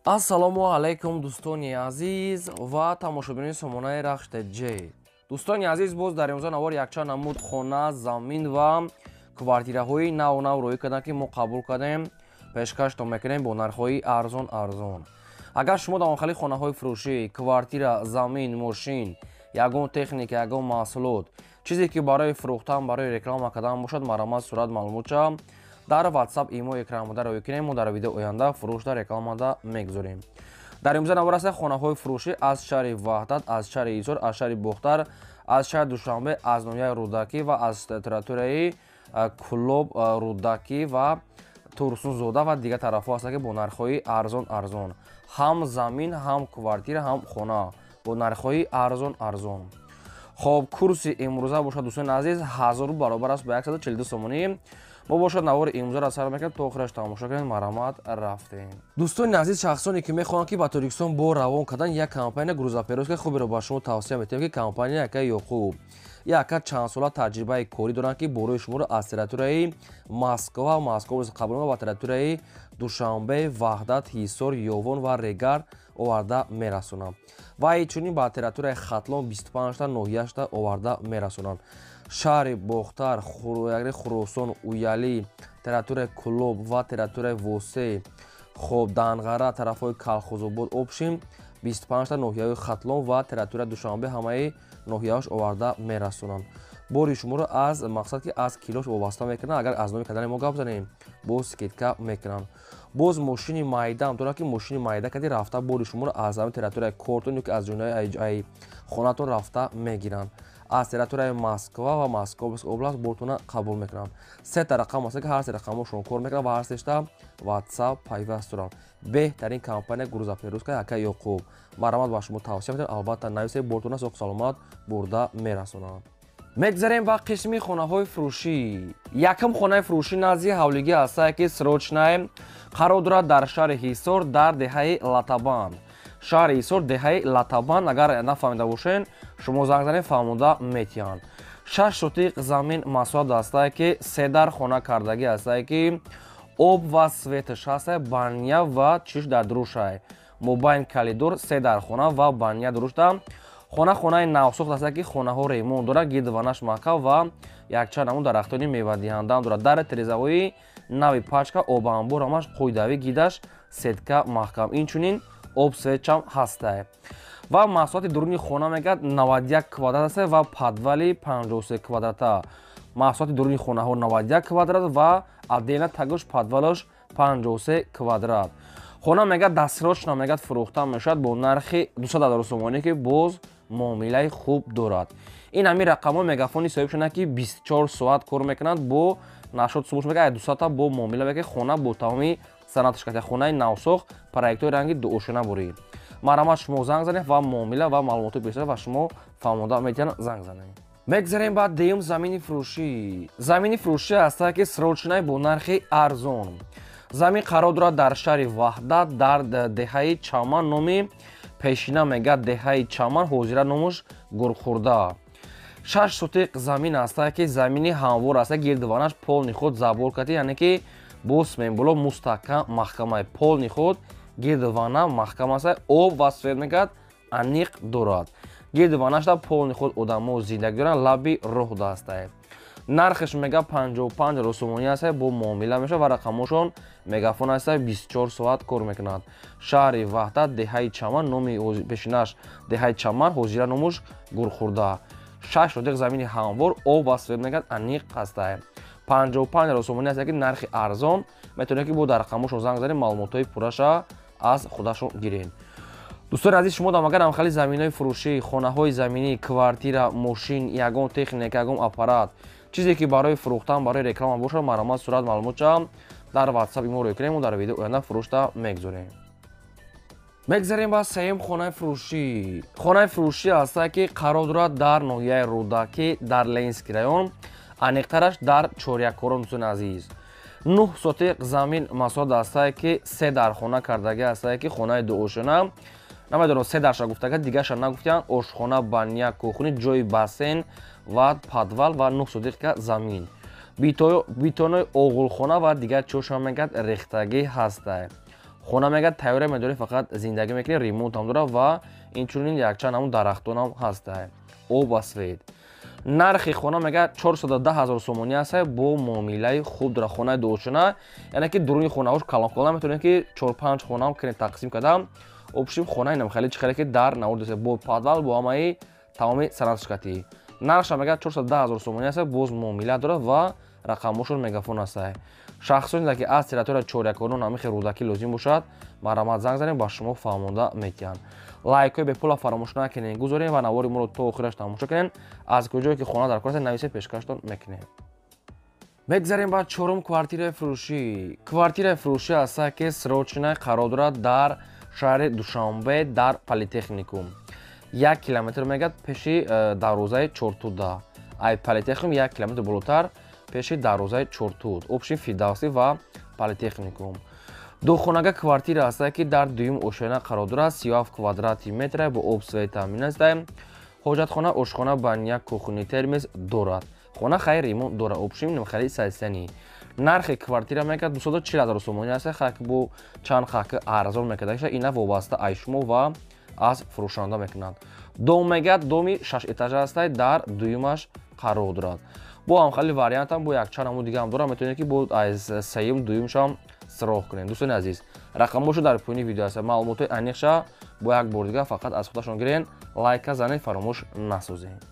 ассалому алайкум дӯстони азиз ва тамошобинони сомонаи рахште ҷ. Дӯстони азиз, боз дар имрӯза навори якчанд намуд хона, замин ва квартираҳои нав роӣ кардем ки мо қабул кардем, пешкаштон мекунем бо нархҳои арзон. Агар шумо дар охали хонаҳои фурӯшӣ, квартира, замин, мошин, ягон техника, ягон маҳсулот, чизе ки барои фурӯхтан, барои реклама кардан бошад, маромад сурат маълумотша дар WhatsApp имо экранмода роӣ кунем. Мо дар видеои оянда фурӯшда рекламада мегузорем. Дар имрӯза навор аст хонаҳои фурӯшӣ аз шаҳри Ваҳдат, аз шаҳри Исор, аз шаҳри Бухтар, аз шаҳри Душанбе, аз ноҳияи Рӯдакӣ ва аз территорияи Кӯлоб, Рӯдакӣ ва Турсунзода ва дигар тарафҳо ҳастанд ки бо нархҳои арзон. Ҳам замин, ҳам квартира, ҳам хона бо нархҳои арзон. Хоб, курси имрӯза бошад дӯстони азиз 1000 баробар аст ба 142 сомонӣ. мо бошад навори имрӯзаро сар мекунем то охираш тамошо кунем. Маромад рафтем. Дӯстони азиз, шахсоне ки мехоҳанд ки ба Тоҷикистон бо равон кардан як компания грузоперевозка хуберо ба шумо тавсия метавонем ки компания яка Ёқуб яка чандсола таҷрибаи корӣ доранд ки борои шуморо аз территорияи Москва қабул ба территорияи Душанбе, Ваҳдат, Ҳисор, Ёвон ва Регар оварда мерасонанд. ва инчунин ба территорияи Хатлон 25та ноҳияшта оварда мерасонанд. шаҳри Бохтар, Хурӯсон, Уялӣ, территорияи Кӯлоб ва территорияи Восе, хоб Данғара, тарафҳои Калхозобод, Обшим 25та ноҳияи Хатлон ва территорияи Душанбе ҳамаи ноҳияҳош оварда мерасонанд. бори шуморо аз мақсад ки аз килош вобаста мекунанд. агар аз номи кадани мо гап занем боз скидка мекунанд. боз мошини майдаам дорад ки мошини майда кади рафта бори шуморо аз ҳамин территорияи Кортон ки аз ҷойнои хонатон рафта мегиранд. аз территорияи Москва ва Московская област бортона қабул мекунанд. сета рақам аст ки ҳар се рақамошон кор мекунанд ва ҳар сешта WhatsApp пайваст доранд. беҳтарин компания грузоперевозка яка Ёқуб. маромад ба шумо тавсия метавонад. албатта нависе бортона соҳ саломат бурда мерасонанд. мегзарем ба қисми хонаҳои фурӯшӣ. якум хонаи фурӯшӣ назди ҳавлигӣ ҳастае ки срочное қарор дорад дар шаҳри Ҳисор дар деҳаи Латабанд. шаҳри Ҳисор деҳаи Латабанд, агар нафаҳмида бошен шумо занг занед фаҳмода метиҳанд. 6 сотиқ замин маҳсулот ҳастае ки 3 дар хона кардагӣ ҳастае ки об ва светш ҳастае, баня ва чиш дар дурушае, мобайн калидор 3 дар хона ва баня дурушта. хонаи навсохт ҳастае ки хонаҳо ремонт дорад, гирдванаш маҳкам ва якчанд намуд дарахтони мевадиҳандаам дорад. дар тирезаҳои нави пачка обанбор ҳамаш қӯйдавӣ гидаш сетка маҳкам, инчунин об светчам ҳастае. ва маҳсулоти дуруни хона мегӯяд 91 квадрат ҳастае ва подвали 53 квадрата. маҳсулоти дуруни хонаҳо 91 квадрат ва отдельно тагош подвалош 53 квадрат. хона мегӯяд дастсрочно мегӯяд фурӯхта мешавад бо нархи 200 000 сомонӣ ки боз муомилаи хуб дорад. ин ҳамин рақамҳо мегафони соҳибшона ки 24 соат кор мекунанд бо нашод субуш мегӯяд 200 бо муомила мекунад хона бо тамоми санаташ ката хонаи навсох проектҳои ранги дуошина борӣ. маромад шумо занг занед ва муомила ва маълумоти бештар ва шумо фаҳмода метавонед занг занед. мегзарем ба деюм замини фурӯшӣ. замини фурӯшӣ ҳастае ки срочное бо нархи арзон. замин қарор дорад дар шаҳри Ваҳдат дар деҳаи Чаман, номи пешина мегӯяд деҳаи Чаман, ҳозира номуш Гурхурда. 6 сотиқ замин ҳастае ки замини ҳамвор ҳастае, гирдванаш полни худ забор кати, яъне ки бо сменболо мустаҳкам маҳкамае, полни худ гирдвана маҳкам ҳастае, об ва свет мегӯяд аниқ дорад. гирдванашда полни худ одамо зиндагӣ доранд, лаби роҳ ҳастае. нархаш мегӯяд 55 000 сомонӣ ҳастае, бо муомила мешавад ва рақамошон мегафон ҳастае 24 соат кор мекунад. шаҳри Ваҳдат деҳаи Чаман, номи пешинаш деҳаи Чаман, ҳозира номуш Гурхурда. 6 сотиқ замини ҳамвор, об ва свет мегӯяд аниқ ҳастае. 55 000 сомонӣ ҳастае ки нархи арзон. метавонед ки бо дар рақамошон занг занед маълумотҳои пурраша аз худашон гиред. дӯстони азиз, шумо дар агар ҳамхали заминҳои фурӯшӣ, хонаҳои заминӣ, квартира, мошин, ягон техника, ягон аппарат, чизе ки барои фурӯхтан, барои реклама бошад, маромад сурат маълумотша дар WhatsApp имо роӣ кунем. дар видеои оянда фурӯшта мегузорем. мегзарем ба сеюм хонаи фурӯшӣ. хонаи фурӯшӣ ҳастае ки қарор дорад дар ноҳияи Рӯдакӣ дар Ленинский район, аниқтараш дар Чорякорон. дӯстони азиз, 9 сотиқ замин маҳсулот ҳастае ки 3 дар хона кардагӣ ҳастае ки хонаи дуошина. намедонам 3 дарша гуфтага, дигарша нагуфтиянд. ошхона, баня, кухни, ҷои бассейн ва подвал ва 9 сотиқ замин. битонои оғулхона ва дигар чошам мегӯяд рехтагӣ ҳастае. хона мегӯяд тайёра медорӣ, фақат зиндагӣ мекунӣ, ремонт ҳам дорад ва инчунин якчанд ҳамун дарахтон ҳам ҳастай. об ва свет. нархи хона мегӯяд 410 000 сомонӣ аст бо муомилаи хуб дорад. хонаи дуошина, яъне ки дуруни хонаҳош калонкола наметавонед ки 4-5 хона ҳам кунед тақсим карда. обшим хонаи намхали чихеле ки дар навурд бо подвал бо ҳамаи тамоми санатшкатӣ. нархша мегӯяд 410 000 сомонӣ аст, боз муомила дорад ва рақамошон мегафон аст. шахсоне ки аз территорияи чоряконун ҳамихи рӯдакӣ лозим бошад, маромат занг занед, ба шумо фаҳмонда метиҳанд. лайкҳои бепула фаромӯш накунед, гузоред ва навори моро то охираш тамошо кунед. аз куҷое ки хона дар кор аст нависед, пешкаштон мекунем. мегзарем ба чорум квартираи фурӯшӣ. квартираи фурӯшӣ аст ки срочна қарор дорад дар шаҳри Душанбе дар политехникум. 1 километр мегӯяд пеши дарвозаи Чортуда. ай политехникум 1 километр болотар пеши дарвозаи Чортуд. обшин Фидавсӣ ва политехникум. духонага квартира аст ки дар дуюм ошона қарор дорад. 37 квадрати метр бо об свет таъмин аст. ҳоҷатхона, ошхона, баня, кухни, термис дорад. хона хайр ремонт дорад. обшин намхали сайсани. нархи квартира мегӯяд 240 000 сомонӣ аст. хак бо чанд хак арзон мекарда, ина вобаста аз шумо ва аз фурӯшанда мекунанд. дом мегӯяд доми 6 этажа аст, дар дуюмаш қарор дорад. бо ҳамхали вариантам бо якчанд ҳамун дига ҳам дорад, метавонед ки бо аз сеюм дуюмшам сироғ кунед. дӯстони азиз, рақамошо дар поёни видео аст. маълумотои аниқша бо як бор дига фақат аз худашон гирен. лайка занед, фаромӯш насозед.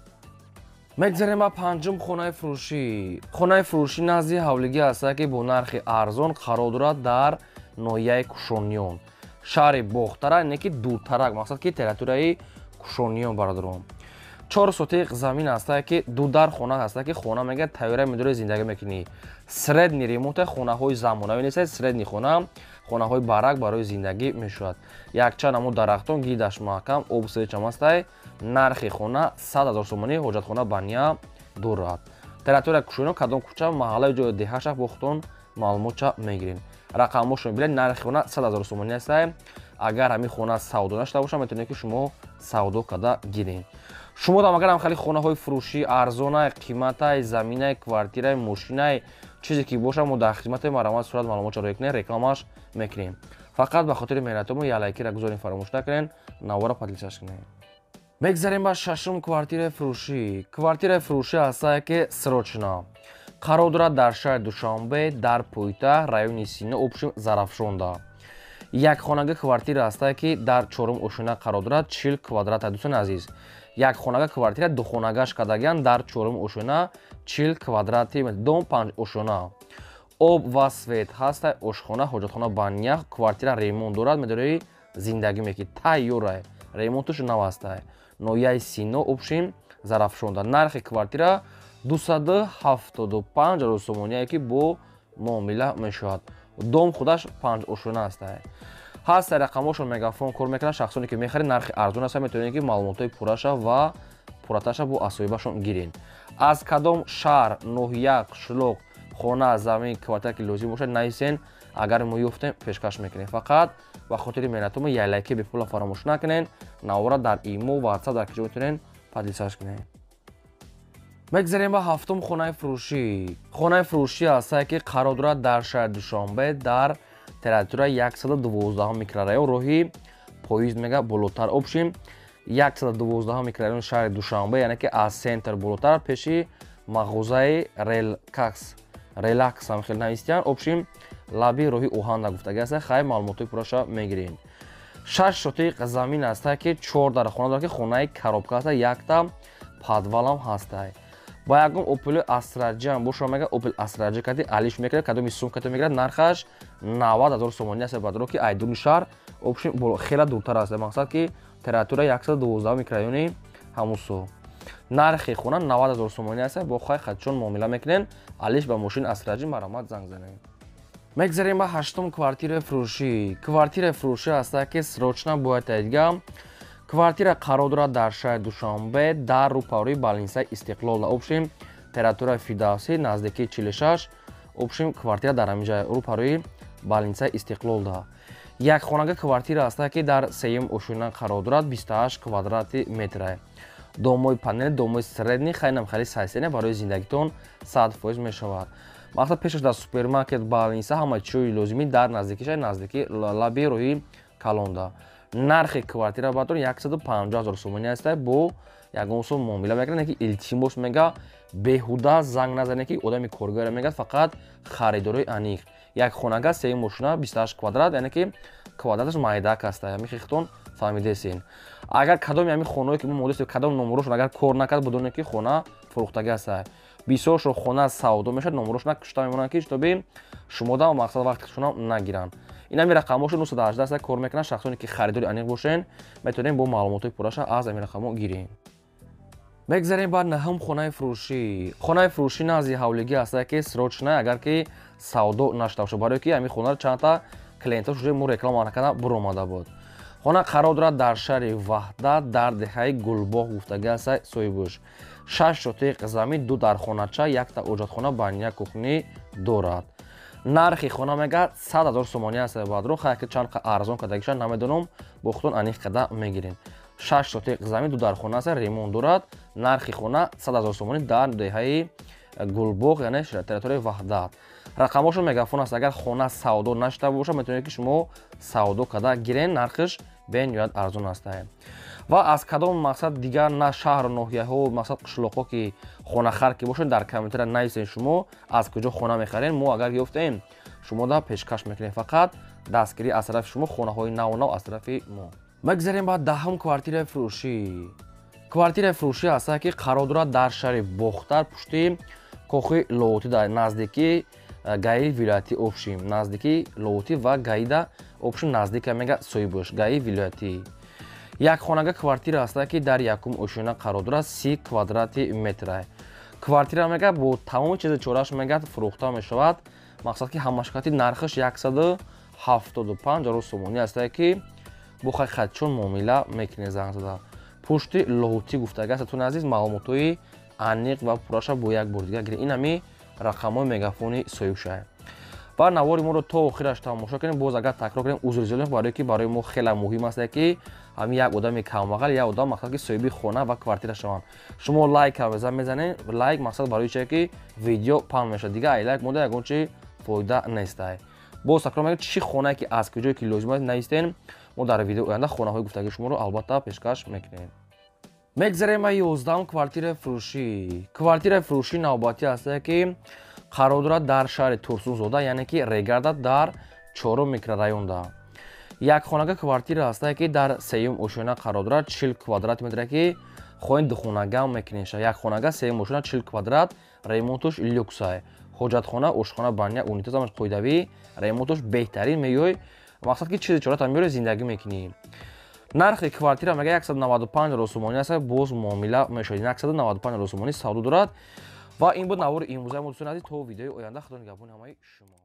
мегзарем ба панҷум хонаи фурӯшӣ. хонаи фурӯшӣ назди ҳавлигӣ аст ки бо нархи арзон қарор дорад дар ноҳияи Кушониён. шаҳри бохтара, не ки дуртарак, мақсад ки территорияи Кушониён бародарон. 4 сотиқ замин аст ки ду дар хона аст ки хона мегӯяд тайёра медорӣ, зиндагӣ мекунӣ. средни ремонт хонаҳои замонавӣ нест, средни хона хонаҳои барак барои зиндагӣ мешавад. якчанд ҳамун дарахтон гирдаш маҳкам, об свечам аст. нархи хона 100 000 сомонӣ, ҳоҷатхона баня дорад. территорияи Кушониён кадом кӯча, маҳаллаи ҷои деҳаша бохтон маълумотша мегирем. рақамошо мебинед. нархи хона 100 000 сомонӣ аст. агар ҳамин хона савдо нашуда боша, метавонед ки шумо савдо карда гиред. шумо дам агар ҳамхали хонаҳои фурӯшӣ, арзонаи қиматаи заминаи квартираи мошинаи чизе ки боша, мо дар хизмати маромат сурат маълумотша роя кунем, рекламаш мекунем. фақат ба хотири меҳнатомо я лайкира гузорем, фаромӯш накунед, навора подлишаш кунед. мегзарем ба шашум квартираи фурӯшӣ. квартираи фурӯшӣ аст ки срочна қарор дорад дар шаҳри Душанбе дар пойтаҳт райони Сино, обшим Зарафшонда. якхонага квартира аст ки дар чорум ошона қарор дорад. 40 квадрат. дӯстони азиз, якхонага квартира духонагаш кардагиянд дар чорум ошона 40 квадрати метр, дом 5 ошона. об ва свет ҳаст, ошхона, ҳоҷатхона, баня, квартира ремонт дорад, медорӣ зиндагӣ мекунӣ. тайёра, ремонтуш нав аст. ноҳияи Сино, обшин Зарафшонда. нархи квартира 275 000 сомонӣ ки бо муомила мешавад. дом худаш 5 ошона аст. ҳаст рақамошон мегафон кор мекунад. шахсоне ки мехаред, нархи арзон аст, метавонед ки маълумотои пурраша ва пурраташа бо асоибашон гиред. аз кадом шаҳр, ноҳия, қишлоқ, хона, замин, квартира ки лозим бошад, нависен. агар мо ёфтем, пешкаш мекунем. фақат ба хотири меҳнатомо я лайки бепула фаромӯш накунед. навора дар имо, ватсап, дар киҷо метавонед подлисаш кунед. мегзарем ба ҳафтум хонаи фурӯшӣ. хонаи фурӯшӣ аст ки қарор дорад дар шаҳри Душанбе дар территорияи 112 микрорайон, роҳи поезд мега болотар. обшим 112 микрорайон шаҳри Душанбе, яъне ки аз сентр болотар пеши мағозаи релакс ҳам хел навистиянд. обшим лаби роҳи оҳанда гуфтагӣ аст. хай маълумотои пурраша мегирем. 6 сотиқ замин аст ки 4 дар хона дорад ки хонаи коробка аст, якта подвалам ҳаст. ба ягон опели астраҷиам боша мега опел астраҷи кади алиш мекард, кадоми сумката мегирад, нархаш 90 000 сомонӣ аст. бадро ки айдуни шаҳр, обшим хела дуртар аст, мақсад ки территорияи 112 микрорайони ҳамусо. нархи хона 90 000 сомонӣ аст. бо хай хатчон муомила мекунен, алиш ба мошини астраҷи маромат занг занед. мегзарем ба ҳаштум квартираи фурӯшӣ. квартираи фурӯшӣ аст ки срочна бояд тайдига. квартира қарор дорад дар шаҳри Душанбе дар рӯпарӯи балинсаи Истиқлол. обшим территорияи Фидавсӣ, наздикии 46. обшим квартира дар ҳаминҷа рӯпарӯи балинсаи Истиқлолда. якхонага квартира аст ки дар сеюм ошона қарор дорад. 28 квадрати метр. домои панел, домои средни, хайнам хали сайсене барои зиндагитон 100% мешавад. мақсад пешаш дар супермаркет балниса ҳама чиёи лозимӣ дар наздикиша наздики лаби роҳи калонда. нархи квартира батон 150 000 сомонӣ аст. бо ягон сом муомила мекунад ки илтимос мега беҳуда занг назане ки одами коргара мегад фақат харидорои аниқ. як хонага 3 мошина 28 квадрат, яъне ки квадраташ майдак аст. ҳамин хихтон фаҳмидесин. агар кадом ҳамин хонаҳое ки мо модистем кадом номерошон агар кор накард бидоне ки хона фурӯхтага аст. бисёршо хона савдо мешавад, номерошона кушта мемонанд ки иштоби шумо дам мақсад вақти шумо нагиранд. ин ҳамин рақамҳошо 918 аст кор мекунанд. шахсоне ки харидори аниқ бошен метавонем бо маълумотои пурраша аз ҳамин рақамҳо гирем. мегзарем ба наҳум хонаи фурӯшӣ. хонаи фурӯшӣ назди ҳавлигӣ аст ки срочна агар ки савдо нашуда бошад, барое ки ҳамин хонаро чандта клиентҳо шуҷои мо реклама накарда буромада буд. хона қарор дорад дар шаҳри ваҳдат дар деҳаи гулбоғ гуфтага аст соҳибуш. 6 шотиқ замин, 2 дархонача, 1 оҷатхона ба 1 кухнӣ дорад. нархи хона мега 100 000 сомонӣ аст. баъдро хайки чанд арзон кардагиша намедонам, бо худтон аниқ када мегирем. 6 шотиқ замин, 2 дархона аст, ремонт дорад. нархи хона 100 000 сомонӣ дар деҳаи гулбоғ, яъне территорияи ваҳдат. рақамошо мегафон аст. агар хона савдо нашуда бошад, метавонед ки шумо савдо када гирен, нархиш бениҳоят арзон аст. ва аз кадом мақсад дигар на шаҳру ноҳияҳо, мақсад қишлоқҳо ки хонахар ки бошед дар комментария нависен шумо аз куҷо хона мехарен. мо агар ёфтаем шумо да пешкаш мекунем, фақат дастгирӣ аз тарафи шумо, хонаҳои наву нав аз тарафи мо. мегзарем ба даҳум квартираи фурӯшӣ. квартираи фурӯшӣ аст ки қарор дорад дар шаҳри бохтар пушти кохи ловотӣ дар наздики гаи вилоятӣ обшим. наздики ловотӣ ва гаида обшим наздика мега соҳибуш гаи вилоятӣ. як хонага квартира аст ки дар якум ошина қарор дорад 30 квадрати метр. квартира мега бо тамоми чизи чораш мега фурӯхта мешавад. мақсад ки ҳамашкати нархиш 175 000 сомонӣ аст ки бо хатчон муомила мекунед занг зада. пушти ловотӣ гуфтага аст. тун азиз маълумотои аниқ ва пурраша бо як бор дигар гиред. ин ҳами рақамҳои мегафони соҳибшай. ва навори моро то охираш тамошо кунем. боз агар такрор кунем узризолем, барое ки барои мо хеле муҳим аст ки ҳамин як одами камбағал, як одам мақсад ки соҳиби хона ва квартира шаванд. шумо лайк мезанед. лайк мақсад барои чие ки видео паҳн мешавад. дигар ай лайк мода ягон чи фоида нестай. боз такрор мегӯям чӣ хонае ки аз куҷое ки лозим аст навистен. мо дар видеои оянда хонаҳои гуфтагии шуморо албатта пешкаш мекунем. мегзарем ба 11 квартираи фурӯшӣ. квартираи фурӯшӣ навбатӣ аст ки қарор дорад дар шаҳри турсунзода, яъне ки регарда дар 4 микрорайонда. як хонага квартира аст ки дар 3 ошина қарор дорад 40 квадрат метр ки хоин духонага мекунеша. як хонага 3 ошина 40 квадрат, ремонтуш люксай. ҳоҷатхона, ошхона баня, унитаз амаш қоидави, ремонтуш беҳтарин меёй. мақсад ки чизи чора тамёре зиндагӣ мекунӣ. нархи квартира мега 195 000 сомонӣ аст. боз муомила мешавад. 195 000 сомонӣ савдо дорад. ва ин буд навори имрӯзаи мо. дӯстони азиз, то видеои оянда худо нигаҳбони ҳамаи шумо.